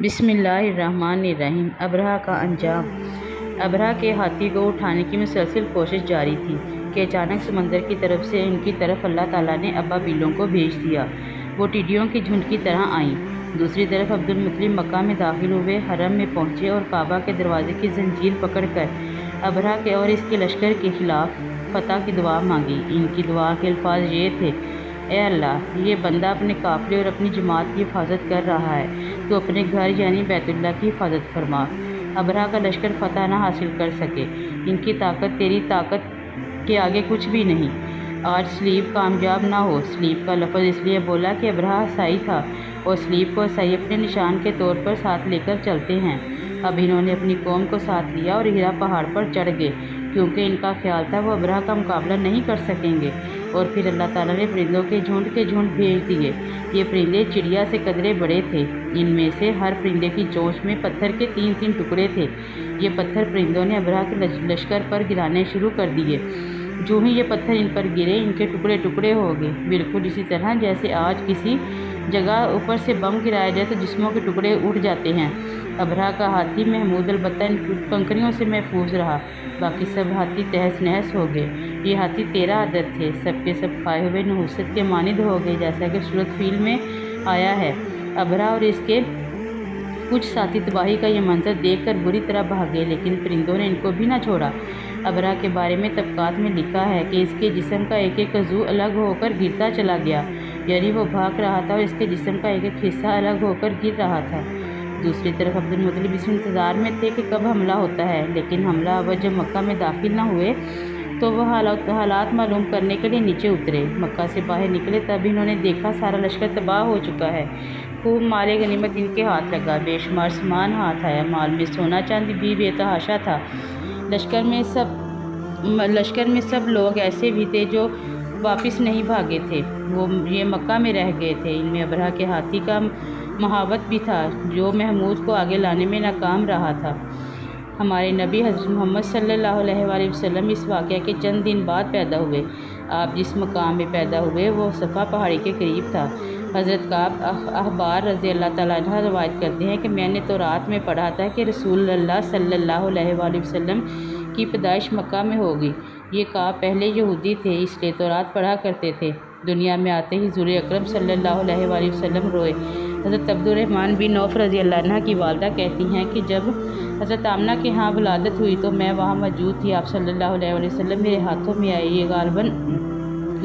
بسم اللہ الرحمن الرحیم۔ ابرہہ کا انجام۔ ابرہہ کے ہاتھی کو اٹھانے کی مسلسل کوشش جاری تھی کہ اچانک سمندر کی طرف سے ان کی طرف اللہ تعالیٰ نے ابابیلوں کو بھیج دیا۔ وہ ٹڈیوں کے جھنڈ کی طرح آئیں۔ دوسری طرف عبدالمطلب مکہ میں داخل ہوئے، حرم میں پہنچے اور کعبہ کے دروازے کی زنجیر پکڑ کر ابرہہ کے اور اس کے لشکر کے خلاف فتح کی دعا مانگی۔ ان کی دعا کے الفاظ یہ تھے: اے اللہ، یہ بندہ اپنے قافلے اور اپنی جماعت کی حفاظت کر رہا ہے، تو اپنے گھر یعنی بیت اللہ کی حفاظت فرما۔ ابرہہ کا لشکر فتح نہ حاصل کر سکے، ان کی طاقت تیری طاقت کے آگے کچھ بھی نہیں۔ آج سلیب کامیاب نہ ہو۔ سلیب کا لفظ اس لیے بولا کہ ابرہہ عیسائی تھا اور سلیب کو عیسائی اپنے نشان کے طور پر ساتھ لے کر چلتے ہیں۔ اب انہوں نے اپنی قوم کو ساتھ لیا اور ہیرا پہاڑ پر چڑھ گئے، کیونکہ ان کا خیال تھا وہ ابرہہ کا مقابلہ نہیں کر سکیں گے۔ اور پھر اللہ تعالیٰ نے پرندوں کے جھنڈ بھیج دیے۔ یہ پرندے چڑیا سے قدرے بڑے تھے۔ ان میں سے ہر پرندے کی چونچ میں پتھر کے 3 ٹکڑے تھے۔ یہ پتھر پرندوں نے ابرہہ کے لشکر پر گرانے شروع کر دیے۔ جو ہی یہ پتھر ان پر گرے، ان کے ٹکڑے ٹکڑے ہو گئے، بالکل اسی طرح جیسے آج کسی جگہ اوپر سے بم گرایا جائے تو جسموں کے ٹکڑے اڑ جاتے ہیں۔ ابرہہ کا ہاتھی محمود البتہ ان کنکریوں سے محفوظ رہا، باقی سب ہاتھی تہس نہس ہو گئے۔ یہ ہاتھی 13 عدد تھے، سب کے سب کھائے ہوئے نحوست کے مانند ہو گئے، جیسا کہ سورۃ فیل میں آیا ہے۔ ابرہہ اور اس کے کچھ ساتھی تباہی کا یہ منظر دیکھ کر بری طرح بھاگے، لیکن پرندوں نے ان کو بھی نہ چھوڑا۔ ابرہہ کے بارے میں طبقات میں لکھا ہے کہ اس کے جسم کا ایک ایک عضو الگ ہو کر گرتا چلا گیا، یعنی وہ بھاگ رہا تھا اور اس کے جسم کا ایک ایک حصہ الگ ہو کر گر رہا تھا۔ دوسری طرف عبدالمطلب اس انتظار میں تھے کہ کب حملہ ہوتا ہے، لیکن حملہ آور جب مکہ میں داخل نہ ہوئے تو وہ حالات معلوم کرنے کے لیے نیچے اترے۔ مکہ سے باہر نکلے تب انہوں نے دیکھا سارا لشکر تباہ ہو چکا ہے۔ خوب مال غنیمت ان کے ہاتھ لگا، بے شمار سامان ہاتھ آیا، مال میں سونا چاندی بھی بے تحاشا تھا۔ لشکر میں سب لوگ ایسے بھی تھے جو واپس نہیں بھاگے تھے، یہ مکہ میں رہ گئے تھے۔ ان میں ابرہہ کے ہاتھی کا محاوت بھی تھا، جو محمود کو آگے لانے میں ناکام رہا تھا۔ ہمارے نبی حضرت محمد صلی اللہ علیہ وآلہ وسلم اس واقعہ کے چند دن بعد پیدا ہوئے۔ آپ جس مقام میں پیدا ہوئے وہ صفا پہاڑی کے قریب تھا۔ حضرت کعب احبار رضی اللہ تعالیٰ عنہ روایت کرتے ہیں کہ میں نے تورات میں پڑھا تھا کہ رسول اللہ صلی اللہ علیہ وآلہ وسلم کی پیدائش مکہ میں ہوگی۔ یہ کعب پہلے یہودی تھے، اس لیے تورات پڑھا کرتے تھے۔ دنیا میں آتے ہی حضور اکرم صلی اللہ علیہ وآلہ وسلم روئے۔ حضرت عبدالرحمن بن عوف رضی اللہ عنہ کی والدہ کہتی ہیں کہ جب حضرت آمنہ کے ہاں ولادت ہوئی تو میں وہاں موجود تھی۔ آپ صلی اللہ علیہ وآلہ وسلم میرے ہاتھوں میں آئے۔ یہ غالباً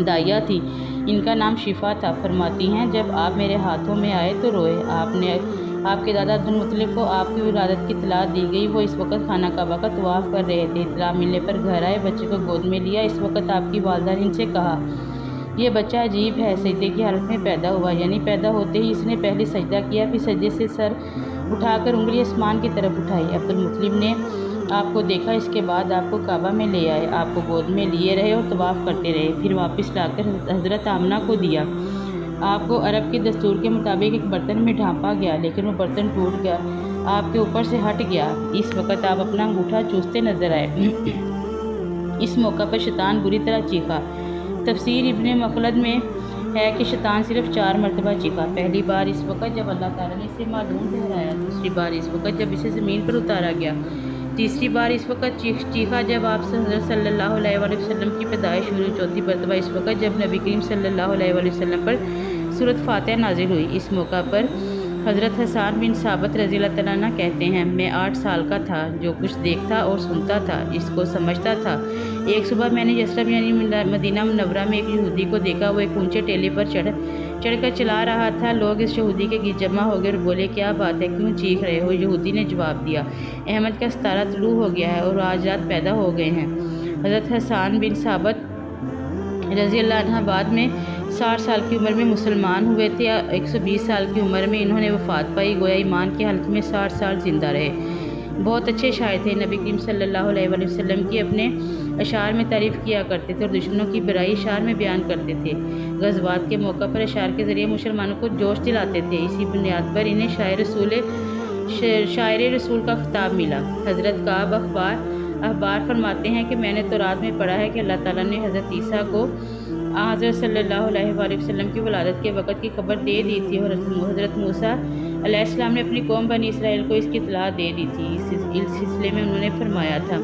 دائیہ تھی، ان کا نام شفا تھا۔ فرماتی ہیں جب آپ میرے ہاتھوں میں آئے تو روئے۔ آپ کے دادا عبدالمطلب کو آپ کی ولادت کی اطلاع دی گئی۔ وہ اس وقت خانہ کعبہ کا طواف کر رہے تھے۔ اطلاع ملنے پر گھر آئے، بچے کو گود میں لیا۔ اس وقت آپ کی والدہ نے ان سے کہا، یہ بچہ عجیب ہے، سجدے کی حالت میں پیدا ہوا، یعنی پیدا ہوتے ہی اس نے پہلے سجدہ کیا، پھر سجدے سے سر اٹھا کر انگلی آسمان کی طرف اٹھائی۔ عبدالمطلب نے آپ کو دیکھا، اس کے بعد آپ کو کعبہ میں لے آئے، آپ کو گود میں لیے رہے اور طواف کرتے رہے، پھر واپس لا کر حضرت آمنہ کو دیا۔ آپ کو عرب کے دستور کے مطابق ایک برتن میں ڈھانپا گیا، لیکن وہ برتن ٹوٹ گیا، آپ کے اوپر سے ہٹ گیا۔ اس وقت آپ اپنا انگوٹھا چوستے نظر آئے۔ اس موقع پر شیطان بری طرح چیخا۔ تفسیر ابن مخلد میں ہے کہ شیطان صرف 4 مرتبہ چیخا۔ پہلی بار اس وقت جب اللہ تعالیٰ نے اسے معلوم ٹھہرایا، دوسری بار اس وقت جب اسے زمین پر اتارا گیا، تیسری بار اس وقت چیخا جب آپ حضرت صلی اللہ علیہ وآلہ وسلم کی پیدائش ہوئی، چوتھی مرتبہ اس وقت جب نبی کریم صلی اللہ علیہ وآلہ وسلم پر سورۃ فاتحہ نازل ہوئی۔ اس موقع پر حضرت حسان بن ثابت رضی اللہ تعالیٰ عنہ کہتے ہیں، میں 8 سال کا تھا، جو کچھ دیکھتا اور سنتا تھا اس کو سمجھتا تھا۔ ایک صبح میں نے یثرب یعنی مدینہ منورہ میں ایک یہودی کو دیکھا، وہ ایک اونچے ٹیلے پر چڑھ کر چلا رہا تھا۔ لوگ اس یہودی کے گرد جمع ہو گئے اور بولے، کیا بات ہے، کیوں چیخ رہے ہو؟ یہودی نے جواب دیا، احمد کا ستارہ طلوع ہو گیا ہے اور آج رات پیدا ہو گئے ہیں۔ حضرت حسان بن ثابت رضی اللہ عنہ بعد میں 60 سال کی عمر میں مسلمان ہوئے تھے۔ 120 سال کی عمر میں انہوں نے وفات پائی، گویا ایمان کی حالت میں 60 سال زندہ رہے۔ بہت اچھے شاعر تھے، نبی کریم صلی اللہ علیہ وآلہ وسلم کی اپنے اشعار میں تعریف کیا کرتے تھے اور دشمنوں کی برائی اشعار میں بیان کرتے تھے۔ غزوات کے موقع پر اشعار کے ذریعے مسلمانوں کو جوش دلاتے تھے۔ اسی بنیاد پر انہیں شاعر رسول کا خطاب ملا۔ حضرت کعب احبار فرماتے ہیں کہ میں نے تورات میں پڑھا ہے کہ اللہ تعالیٰ نے حضرت عیسیٰ کو حضرت صلی اللہ علیہ وآلہ وسلم کی ولادت کے وقت کی خبر دے دی تھی اور حضرت موسیٰ علیہ السلام نے اپنی قوم بنی اسرائیل کو اس کی اطلاع دے دی تھی۔ اس سلسلے میں انہوں نے فرمایا تھا،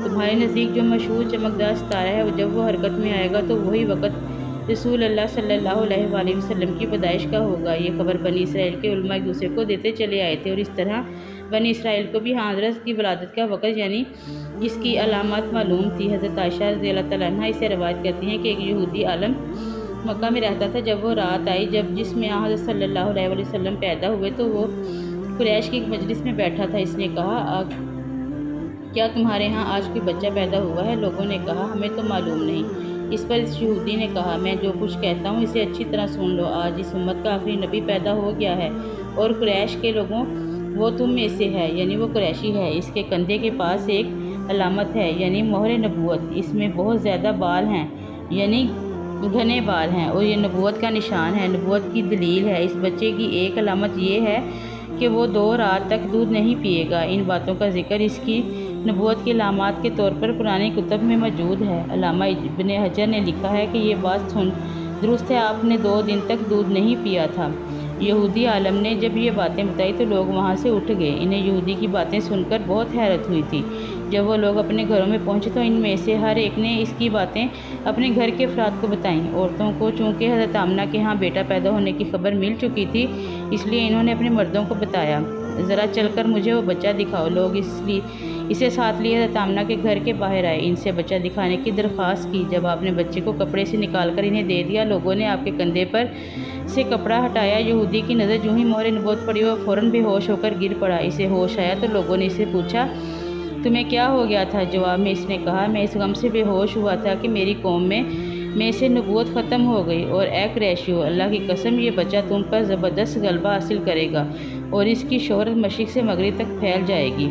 تمہارے نزدیک جو مشہور چمکدار ستارہ ہے جب وہ حرکت میں آئے گا تو وہی وقت رسول اللہ صلی اللہ علیہ وآلہ وسلم کی پیدائش کا ہوگا۔ یہ خبر بنی اسرائیل کے علماء ایک دوسرے کو دیتے چلے آئے تھے، اور اس طرح بنی اسرائیل کو بھی حضرت کی ولادت کا وقت یعنی جس کی علامات معلوم تھی۔ حضرت عائشہ رضی اللہ تعالیٰ عنہا اسے روایت کرتی ہیں کہ ایک یہودی عالم مکہ میں رہتا تھا۔ جب وہ رات آئی جس میں حضرت صلی اللہ علیہ وآلہ وسلم پیدا ہوئے تو وہ قریش کی ایک مجلس میں بیٹھا تھا۔ اس نے کہا، کیا تمہارے ہاں آج کوئی بچہ پیدا ہوا ہے؟ لوگوں نے کہا، ہمیں تو معلوم نہیں۔ اس پر اس یہودی نے کہا، میں جو کچھ کہتا ہوں اسے اچھی طرح سن لو۔ آج اس امت کا آخری نبی پیدا ہو گیا ہے، اور قریش کے لوگوں وہ تم میں سے ہے، یعنی وہ قریشی ہے۔ اس کے کندھے کے پاس ایک علامت ہے، یعنی مہر نبوت۔ اس میں بہت زیادہ بال ہیں، یعنی گھنے بال ہیں، اور یہ نبوت کا نشان ہے، نبوت کی دلیل ہے۔ اس بچے کی ایک علامت یہ ہے کہ وہ 2 رات تک دودھ نہیں پیے گا۔ ان باتوں کا ذکر اس کی نبوت کی علامات کے طور پر قرآن کتب میں موجود ہے۔ علامہ ابن حجر نے لکھا ہے کہ یہ بات درست ہے، آپ نے 2 دن تک دودھ نہیں پیا تھا۔ یہودی عالم نے جب یہ باتیں بتائی تو لوگ وہاں سے اٹھ گئے۔ انہیں یہودی کی باتیں سن کر بہت حیرت ہوئی تھی۔ جب وہ لوگ اپنے گھروں میں پہنچے تو ان میں سے ہر ایک نے اس کی باتیں اپنے گھر کے افراد کو بتائیں۔ عورتوں کو چونکہ حضرت آمنہ کے ہاں بیٹا پیدا ہونے کی خبر مل چکی تھی، اس لیے انہوں نے اپنے مردوں کو بتایا، ذرا چل کر مجھے وہ بچہ دکھاؤ۔ لوگ اسے ساتھ لیے حضرت آمنہ کے گھر کے باہر آئے، ان سے بچہ دکھانے کی درخواست کی۔ جب آپ نے بچے کو کپڑے سے نکال کر انہیں دے دیا، لوگوں نے آپ کے کندھے پر سے کپڑا ہٹایا۔ یہودی کی نظر جو ہی مہر نبوت پڑی وہ فوراً بے ہوش ہو کر گر پڑا۔ اسے ہوش آیا تو لوگوں نے اسے پوچھا، تمہیں کیا ہو گیا تھا؟ جواب میں اس نے کہا، میں اس غم سے بے ہوش ہوا تھا کہ میری قوم میں سے نبوت ختم ہو گئی، اور اے قریشیو، اللہ کی قسم یہ بچہ تم پر زبردست غلبہ حاصل کرے گا، اور اس کی شہرت مشرق سے مغرب تک پھیل جائے گی۔